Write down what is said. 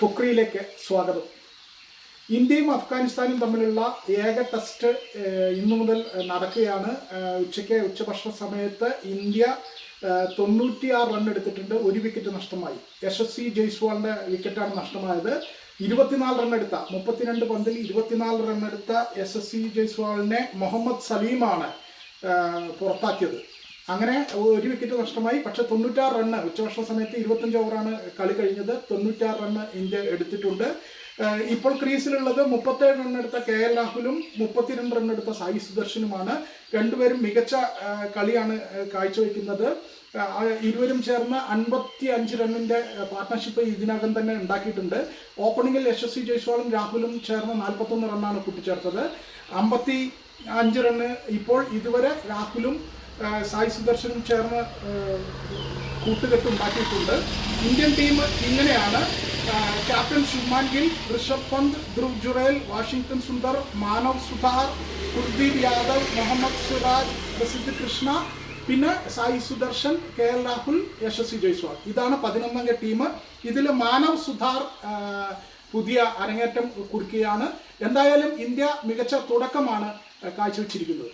ഫുക്രിയിലേക്ക് സ്വാഗതം. ഇന്ത്യയും അഫ്ഗാനിസ്ഥാനും തമ്മിലുള്ള ഏക ടെസ്റ്റ് ഇന്നു മുതൽ നടക്കുകയാണ്. ഉച്ചഭക്ഷണ സമയത്ത് ഇന്ത്യ 96 റൺ എടുത്തിട്ടുണ്ട്. 1 വിക്കറ്റ് നഷ്ടമായി. യശസ്വി ജയ്സ്വാളിന്റെ വിക്കറ്റാണ് നഷ്ടമായത്. 24 റൺ എടുത്ത 32 പന്തിൽ 24 റൺ എടുത്ത യശസ്വി ജയ്സ്വാളിനെ മുഹമ്മദ് സലീമാണ് പുറത്താക്കിയത്. അങ്ങനെ 1 വിക്കറ്റ് നഷ്ടമായി. പക്ഷെ 96 റണ്ണ് ഉച്ചഭക്ഷണ സമയത്ത് 25 ഓവറാണ് കളി കഴിഞ്ഞത്. 96 റണ്ണ് ഇന്ത്യ എടുത്തിട്ടുണ്ട്. ഇപ്പോൾ ക്രീസിലുള്ളത് 37 റൺ എടുത്ത KL രാഹുലും 32 റൺ എടുത്ത സായി സുദർശനുമാണ്. രണ്ടുപേരും മികച്ച കളിയാണ് കാഴ്ചവെക്കുന്നത്. ഇരുവരും ചേർന്ന് 55 റണ്ണിന്റെ പാർട്ട്ണർഷിപ്പ് ഇതിനകം തന്നെ ഉണ്ടാക്കിയിട്ടുണ്ട്. ഓപ്പണിംഗിൽ യശസ്വി ജയ്സ്വാളും രാഹുലും ചേർന്ന് 41 റണ്ണാണ് കൂട്ടിച്ചേർത്തത്. 55 റണ്ണ് ഇപ്പോൾ ഇതുവരെ രാഹുലും സായി സുദർശനും ചേർന്ന് കൂട്ടുകെട്ടുണ്ടാക്കിയിട്ടുണ്ട്. ഇന്ത്യൻ ടീം ഇങ്ങനെയാണ്: ക്യാപ്റ്റൻ ശുഭ്മാൻ ഗിൽ, ഋഷഭ് പന്ത്, ധ്രുവ് ജുറേൽ, വാഷിംഗ്ടൺ സുന്ദർ, മാനവ് സുധാർ, കുൽദീപ് യാദവ്, മുഹമ്മദ് സിറാജ്, പ്രസിദ്ധ് കൃഷ്ണ, പിന്നെ സായി സുദർശൻ, KL രാഹുൽ, യശസ്വി ജയ്സ്വാൾ. ഇതാണ് 11 ടീം. ഇതിൽ മാനവ് സുധാർ പുതിയ അരങ്ങേറ്റം കുറിക്കുകയാണ്. എന്തായാലും ഇന്ത്യ മികച്ച തുടക്കമാണ് കാഴ്ചവെച്ചിരിക്കുന്നത്.